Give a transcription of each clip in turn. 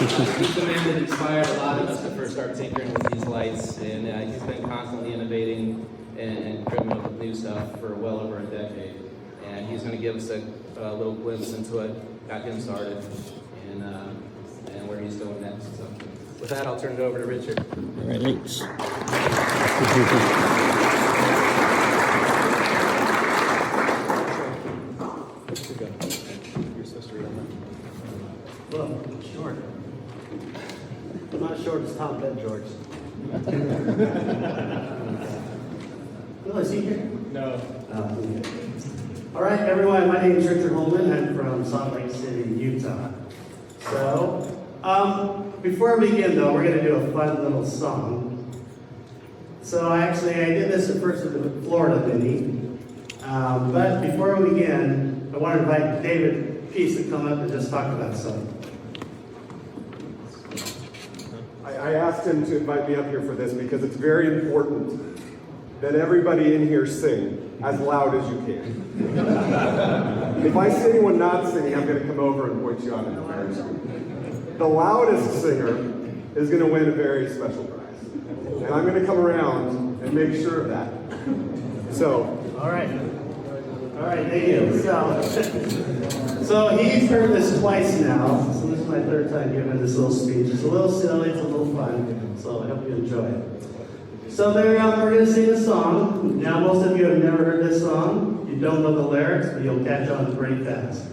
He's the man that inspired a lot of us to first start tinkering with these lights, and he's been constantly innovating and coming up with new stuff for well over a decade. And he's going to give us a little glimpse into what got him started and where he's going next. So, with that, I'll turn it over to Richard. All right, thanks. Well, short. I'm not short as Tom Ben George. No, is he here? No. Okay. All right, everyone. My name is Richard Holdman. I'm from Salt Lake City, Utah. So, before we begin, though, we're going to do a fun little song. So, I did this at first with the Florida mini. But before we begin, I want to invite David Peace to come up and just talk about something. I asked him to invite me up here for this because it's very important that everybody in here sing as loud as you can. If I see anyone not singing, I'm going to come over and point you out and embarrass you. The loudest singer is going to win a very special prize. And I'm going to come around and make sure of that. So. All right, thank you. So he's heard this twice now. So this is my third time giving this little speech. It's a little silly, it's a little fun. So I hope you enjoy it. So there we are, we're going to sing a song. Now most of you have never heard this song. You don't know the lyrics, but you'll catch on pretty fast.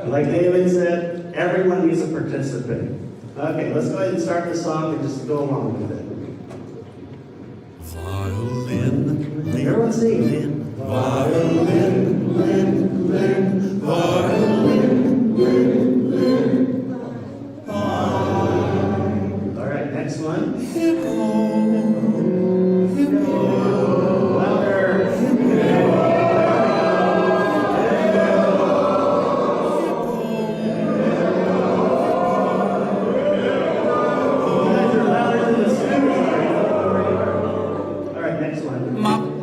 Like David said, everyone needs a participant. Okay, let's go ahead and start the song and just go along with it. Violin, Everyone sing. violin, violin. All right, next one. Hippo, Louder. All right, next one. mop,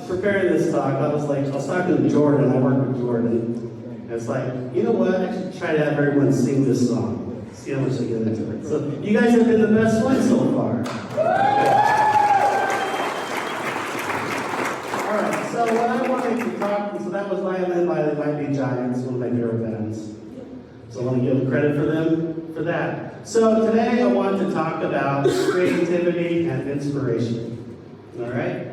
preparing this talk, I was talking to Jordan, I work with Jordan. And it's like, you know what, I should try to have everyone sing this song. See how much they get into it. So you guys have been the best ones so far. Alright, so what I wanted to talk, so that was Violin by the Mighty Giants, one of my favorite bands. So I want to give credit for them for that. So today I want to talk about creativity and inspiration. Alright?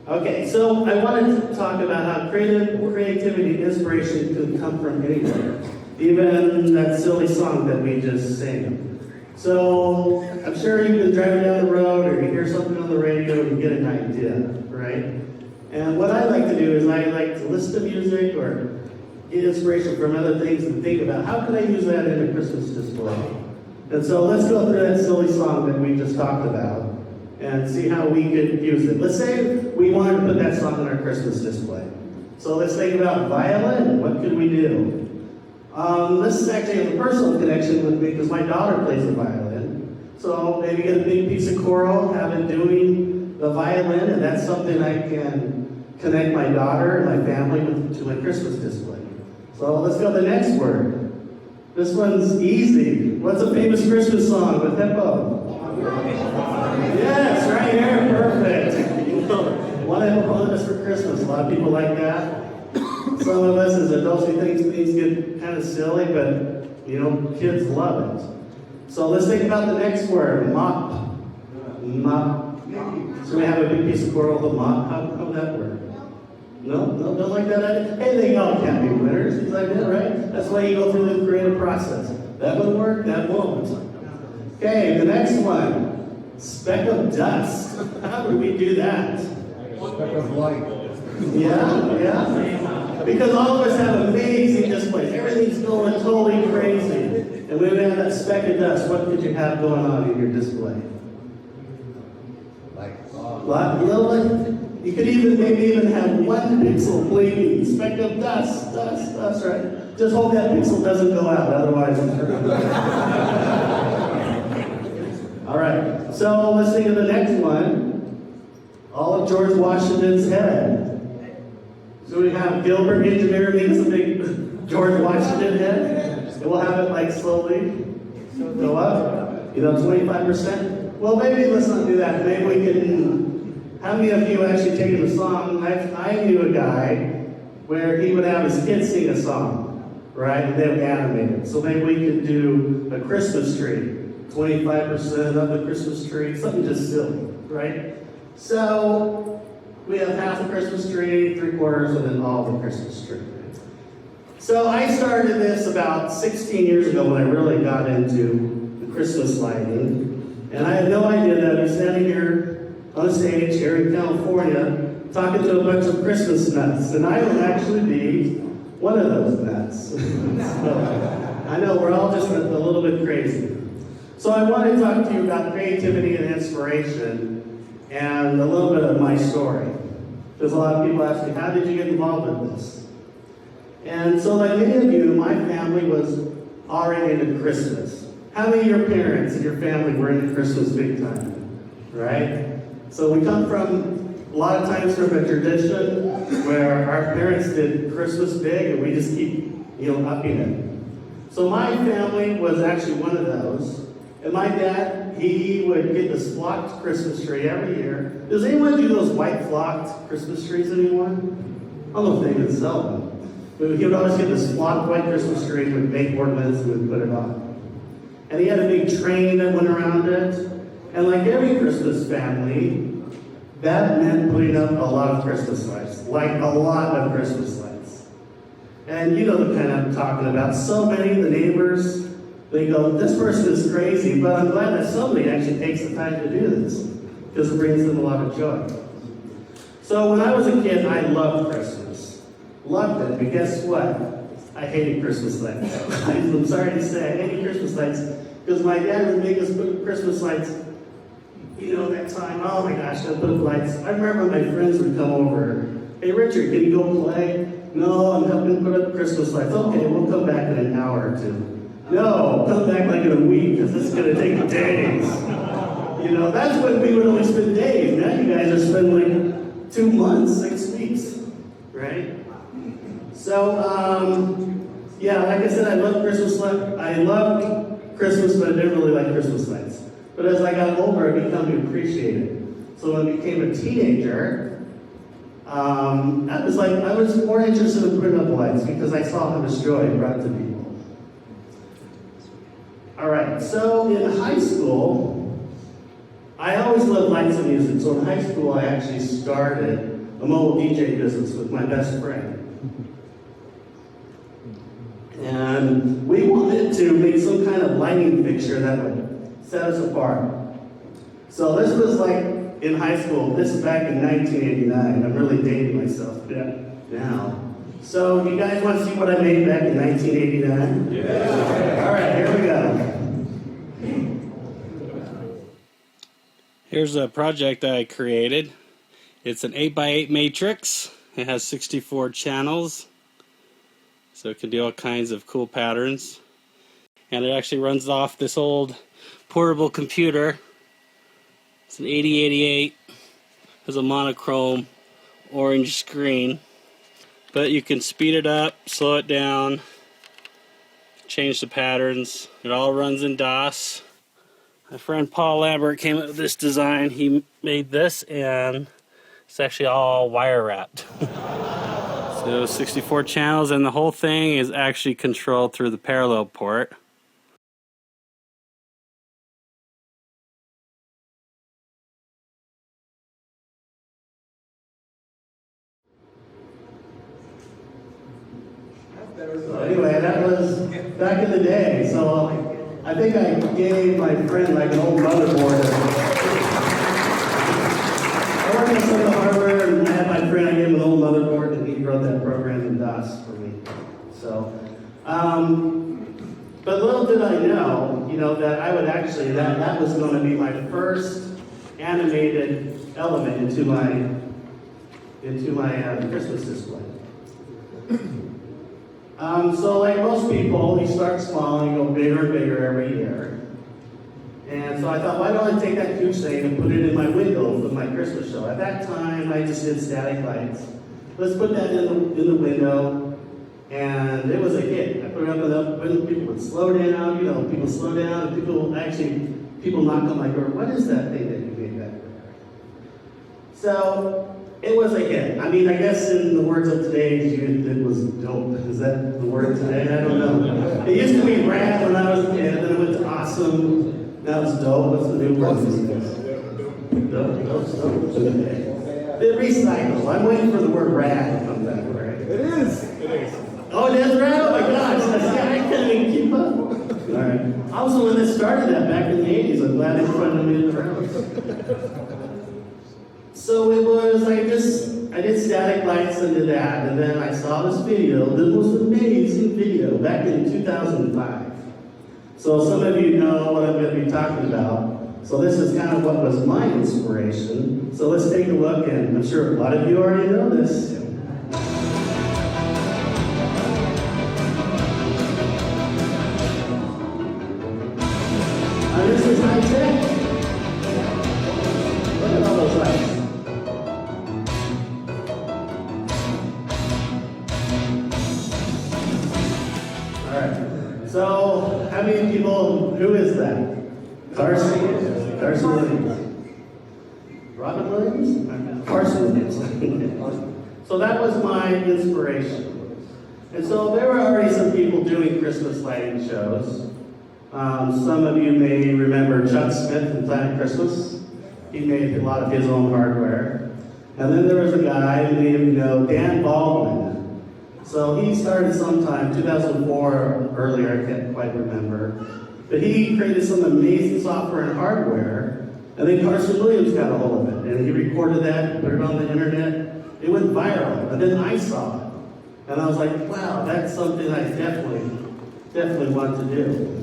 Okay, so I wanted to talk about how creativity and inspiration could come from anywhere. Even that silly song that we just sang. So I'm sure you've been driving down the road or you hear something on the radio and you get an idea, right? And what I like to do is I like to listen to music or get inspiration from other things and think about how can I use that in a Christmas display. And so let's go through that silly song that we just talked about and see how we could use it. Let's say we wanted to put that song on our Christmas display. So let's think about violin. What could we do? This actually has a personal connection with me because my daughter plays the violin. So maybe get a big piece of coral, have it doing violin, and that's something I can connect my daughter and my family with, to my Christmas display. So let's go to the next word. This one's easy. What's a famous Christmas song with hippo? Yes, right here, perfect. You know, one hippopotamus for Christmas. A lot of people like that. Some of us as adults, we think things get kind of silly, but you know, kids love it. So let's think about the next word, mop. Mop. So we have a big piece of coral, the mop. How would that work? No, don't like that idea? Hey, they all can't be winners. Things like that, right? That's why you go through the creative process. That would work, that won't. Okay, the next one. Speck of dust. How do we do that? Speck of light. Yeah. Because all of us have amazing displays. Everything's going totally crazy. And when we have that speck of dust, what could you have going on in your display? Light. You could maybe even have one pixel blinking. Speck of dust, right? Just hope that pixel doesn't go out, otherwise I'm sure. All right, so let's think of the next one. All of George Washington's head. So we have Gilbert Engineer makes a big George Washington head. And we'll have it like slowly go up. 25%. Well, maybe let's not do that. Maybe we can. How many of you actually taken a song? I knew a guy where he would have his kids sing a song, right? And they would animate it. So maybe we could do a Christmas tree. 25% of the Christmas tree, something just silly, right? So we have half a Christmas tree, 3/4, and then all the Christmas tree. So I started this about 16 years ago when I really got into the Christmas lighting. And I had no idea that I'd be standing here on a stage here in California talking to a bunch of Christmas nuts. And I would actually be one of those nuts. So, I know we're all just a little bit crazy. So I want to talk to you about creativity and inspiration and a little bit of my story. Because a lot of people ask me, how did you get involved in this? And so like many of you, my family was already into Christmas. How many of your parents and your family were into Christmas big time? Right? So we come from, a lot of times from a tradition where our parents did Christmas big and we just keep, upping it. So my family was actually one of those. And my dad, he would get this flocked Christmas tree every year. Does anyone do those white flocked Christmas trees anymore? I don't know if they even sell them. But he would always get this flocked white Christmas tree with make ornaments and would put it on. And he had a big train that went around it. And like every Christmas family, that meant putting up a lot of Christmas lights. Like a lot of Christmas lights. And you know the kind I'm talking about. So many of the neighbors, they go, this person is crazy, but I'm glad that somebody actually takes the time to do this. Because it brings them a lot of joy. So when I was a kid, I loved Christmas. Loved it, but guess what? I hated Christmas lights. I'm sorry to say, I hated Christmas lights. Because my dad would make us put Christmas lights, that time, oh my gosh, I put up lights. I remember my friends would come over. Hey Richard, can you go play? No, I'm helping put up Christmas lights. Okay, we'll come back in an hour or two. No, come back like in a week, because it's going to take days. That's when we would only spend days. Now you guys are spending like 2 months, 6 weeks, right? So, like I said, I love Christmas lights. I loved Christmas, but I didn't really like Christmas lights. But as I got older, I began to appreciate it. So when I became a teenager, I was more interested in putting up lights because I saw how much joy it brought to people. All right, so in high school, I always loved lights and music. So in high school, I actually started a mobile DJ business with my best friend. And we wanted to make some kind of lighting fixture that would set us apart. So this was like in high school. This is back in 1989. I'm really dating myself now. So you guys want to see what I made back in 1989? Yeah. All right, here we go. Here's a project I created. It's an 8x8 matrix. It has 64 channels. So it can do all kinds of cool patterns. And it actually runs off this old portable computer. It's an 8088 has a monochrome orange screen, but you can speed it up, slow it down, change the patterns. It all runs in DOS. My friend Paul Lambert came up with this design. He made this, and it's actually all wire wrapped. So 64 channels, and the whole thing is actually controlled through the parallel port. So anyway, that was back in the day. So I think I gave my friend like an old motherboard. I worked on some of the hardware, and I had my friend, I gave him an old motherboard, and he wrote that program in DOS for me. So, but little did I know, that I would actually, that was going to be my first animated element into my Christmas display. So like most people, you start small and you go bigger and bigger every year. And so I thought, why don't I take that huge thing and put it in my window for my Christmas show? At that time, I just did static lights. Let's put that in the window, and it was a hit. I put it up and up, when people would slow down, people slow down, and people knock on my door, what is that thing that you made back there? So, it was a hit. I mean, I guess in the words of today's youth, it was dope. Is that the word today? I don't know. It used to be rad when I was a kid, then it went to awesome. Now it's dope. What's the new word these days? Dope. It recycles. I'm waiting for the word rad to come back, right? It is. Oh, it is rad? Oh my gosh. I can't even keep up. All right. I was the one that started that back in the 80s. I'm glad they funded me in the rounds. So it was, I did static lights and did that, and then I saw this video, the most amazing video, back in 2005. So some of you know what I'm going to be talking about. So this is kind of what was my inspiration. So let's take a look, and I'm sure a lot of you already know this. This is high tech. Look at all those lights. So, how many people, who is that? Carson Williams. Robin Williams? Carson Williams. So that was my inspiration. And so there were already some people doing Christmas lighting shows. Some of you may remember Chuck Smith from Planet Christmas. He made a lot of his own hardware. And then there was a guy, many of you know, Dan Baldwin. So he started sometime, 2004 or earlier, I can't quite remember. But he created some amazing software and hardware, and then Carson Williams got a hold of it, and he recorded that, put it on the internet. It went viral, and then I saw it. And I was like, wow, that's something I definitely want to do.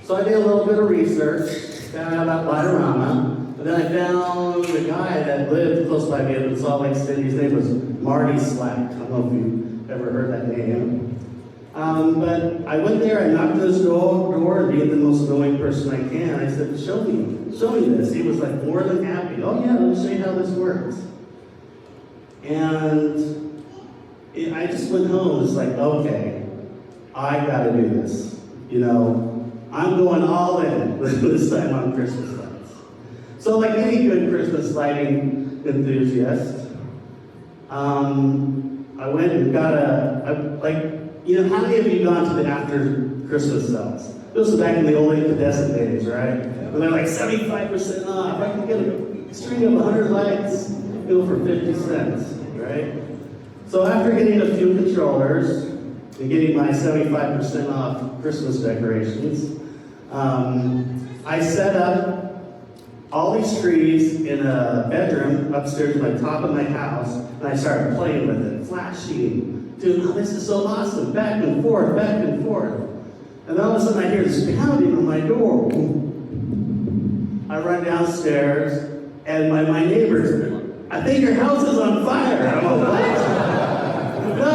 So I did a little bit of research, found out about Lightorama, and then I found a guy that lived close by me in Salt Lake City. His name was Marty Slack. I don't know if you've ever heard that name. But I went there, I knocked on his door, and being the most annoying person I can, I said, show me this. He was like more than happy. Oh yeah, let me show you how this works. And I just went home, it's like, okay, I gotta do this. I'm going all in this time on Christmas lights. So like any good Christmas lighting enthusiast, I went and got how many of you gone to the after Christmas sales? This was back in the old incandescent days, right? And they're like 75% off. I can get a string of 100 lights, for 50 cents, right? So after getting a few controllers and getting my 75% off Christmas decorations, I set up all these trees in a bedroom upstairs at the top of my house, and I started playing with it, flashing. Dude, this is so awesome, back and forth, back and forth. And then all of a sudden I hear this pounding on my door. I run downstairs, and my neighbors, I think your house is on fire. I'm like, what? No,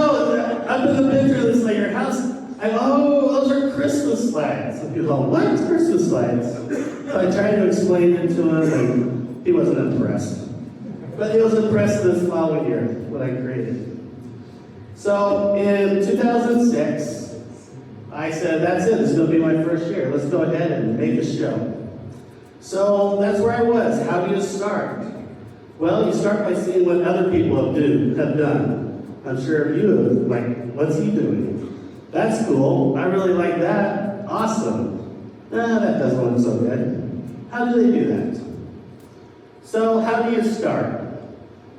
up in the bedroom, it's like your house. Those are Christmas lights. And people go, what? Christmas lights? So I tried to explain it to him, and He wasn't impressed. But he was impressed this following year, what I created. So in 2006, I said, that's it, this is going to be my first year. Let's go ahead and make a show. So that's where I was. How do you start? Well, you start by seeing what other people have done. I'm sure you have, like, what's he doing? That's cool. I really like that. Awesome. That doesn't look so good. How do they do that? So how do you start?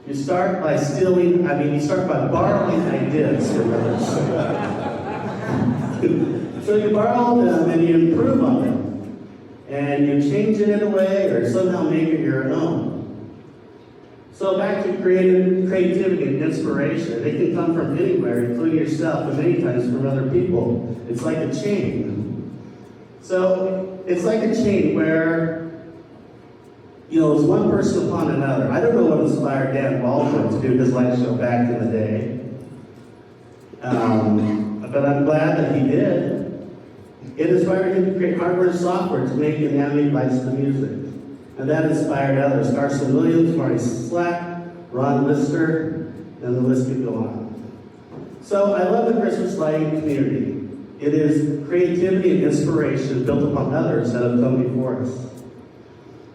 You start by you start by borrowing ideas from others. So you borrow them and you improve on them. And you change it in a way or somehow make it your own. So back to creativity and inspiration. It can come from anywhere, including yourself, and many times from other people. It's like a chain. So it's like a chain where, it's one person upon another. I don't know what inspired Dan Baldwin to do his light show back in the day. But I'm glad that he did. It inspired him to create hardware and software to make and animate lights to music. And that inspired others. Carson Williams, Marty Slack, Ron Lister, and the list could go on. So I love the Christmas lighting community. It is creativity and inspiration built upon others that have come before us.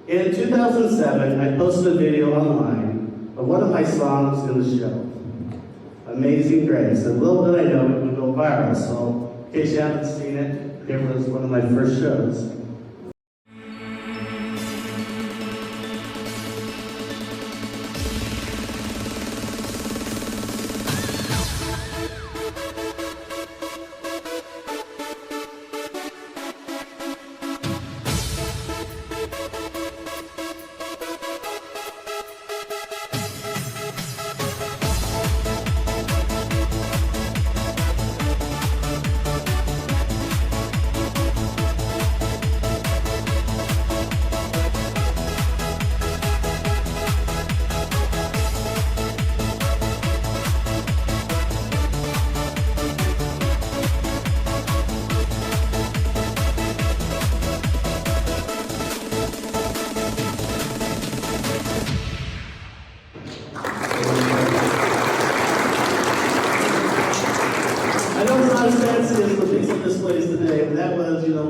In 2007, I posted a video online of one of my songs in the show, Amazing Grace. And little did I know it would go viral. So in case you haven't seen it, it was one of my first shows.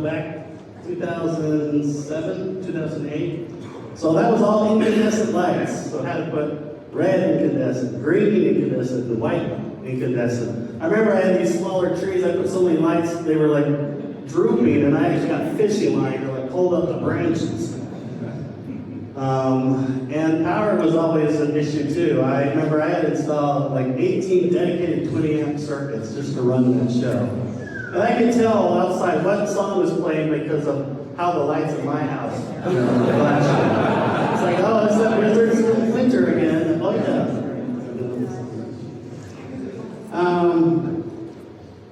Back 2007, 2008. So that was all incandescent lights. So I had to put red incandescent, green incandescent, and white incandescent. I remember I had these smaller trees. I put so many lights, they were like drooping, and I actually got fishing line to like hold up the branches. And power was always an issue too. I remember I had installed like 18 dedicated 20 amp circuits just to run that show. And I could tell outside what song was playing because of how the lights in my house flashed. It's like, oh, it's that Wizards of Winter again. Oh yeah.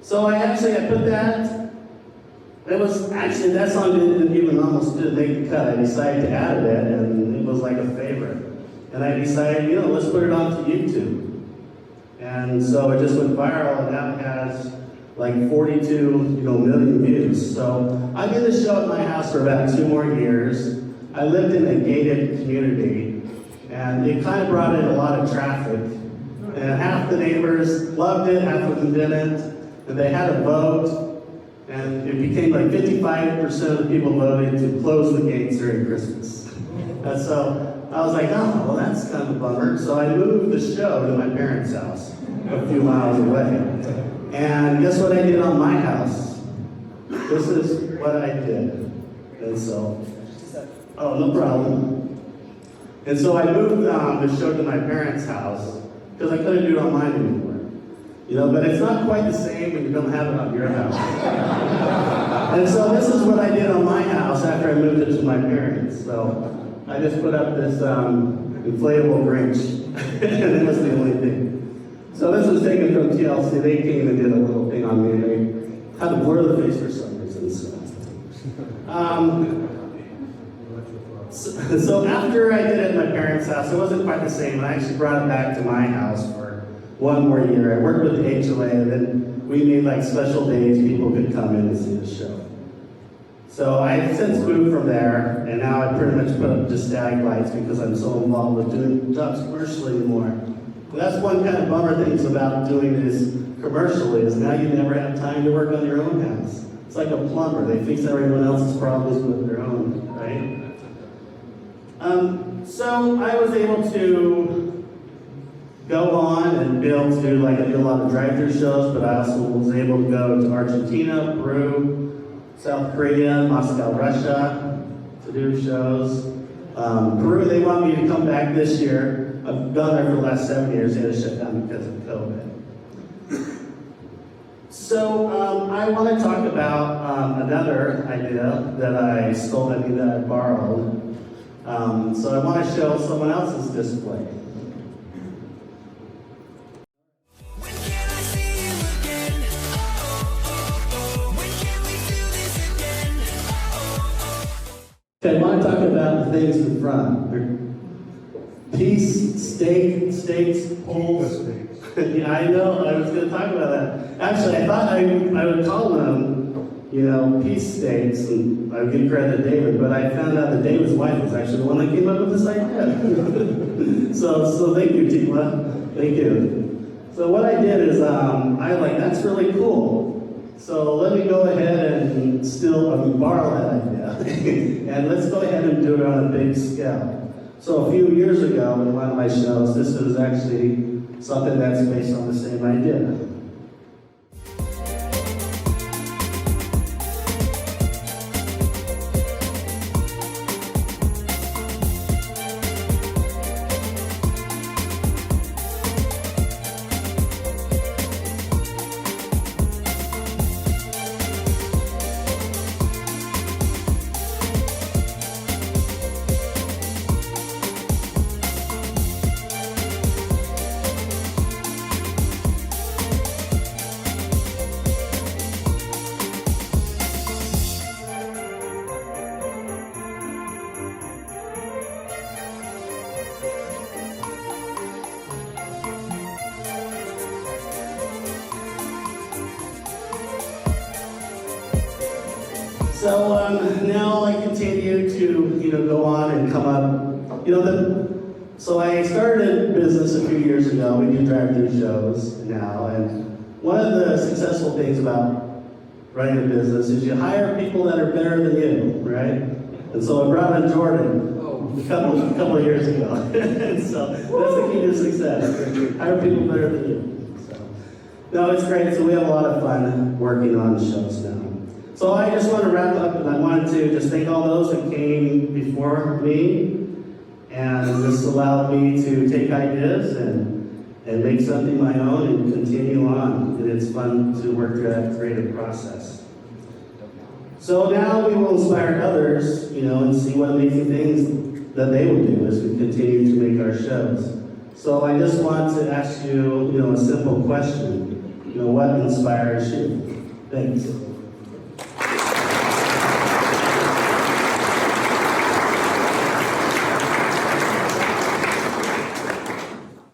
So I put that. It was actually, that song didn't even almost make the cut. I decided to add it, and it was like a favorite. And I decided, let's put it onto YouTube. And so it just went viral, and now it has like 42 million views. So I did the show at my house for about 2 more years. I lived in a gated community, and it kind of brought in a lot of traffic. And half the neighbors loved it, half of them didn't. And they had a vote, and it became like 55% of the people voted to close the gates during Christmas. And so I was like, oh, well, that's kind of a bummer. So I moved the show to my parents' house a few miles away. And guess what I did on my house? This is what I did. And so, oh, no problem. And so I moved the show to my parents' house because I couldn't do it on mine anymore. But it's not quite the same when you don't have it on your house. And so this is what I did on my house after I moved it to my parents. So I just put up this inflatable Grinch, and it was the only thing. So this was taken from TLC. They came and did a little thing on me, and they had to blur the face for some reason. So after I did it at my parents' house, it wasn't quite the same. I actually brought it back to my house for 1 more year. I worked with the HOA, and then we made like special days people could come in and see the show. So I've since moved from there, and now I pretty much put up just static lights because I'm so involved with doing jobs commercially anymore. And that's one kind of bummer things about doing this commercially is now you never have time to work on your own house. It's like a plumber, they fix everyone else's problems with their own, right? So I was able to go on and be able to do, like I did a lot of drive-through shows, but I also was able to go to Argentina, Peru, South Korea, Moscow, Russia to do shows. Peru, they want me to come back this year. I've gone there for the last 7 years, they had to shut down because of COVID. So I want to talk about another idea that I stole, that I borrowed. So I want to show someone else's display. When can I see you again? When can we do this again? Okay, I want to talk about the things in front. Peace, steaks. All the states. Yeah, I know, I was going to talk about that. Actually, I thought I would call them, peace steaks, and I would give credit to David, but I found out that David's wife was actually the one that came up with this idea. so thank you, Tima. Thank you. So what I did is, that's really cool. So let me go ahead and borrow that idea. And let's go ahead and do it on a big scale. So a few years ago in one of my shows, this was actually something that's based on the same idea. So now I continue to go on and come up. So I started a business a few years ago. We do drive-through shows now, and one of the successful things about running a business is you hire people that are better than you, right? And so I brought in Jordan a couple of years ago. And so that's the key to success. Hire people better than you. So, no, it's great. So we have a lot of fun working on shows now. So I just want to wrap up, and I wanted to just thank all those that came before me, and this allowed me to take ideas and make something my own and continue on. And it's fun to work through that creative process. So now we will inspire others, and see what amazing things that they will do as we continue to make our shows. So I just want to ask you, a simple question. What inspires you? Thanks.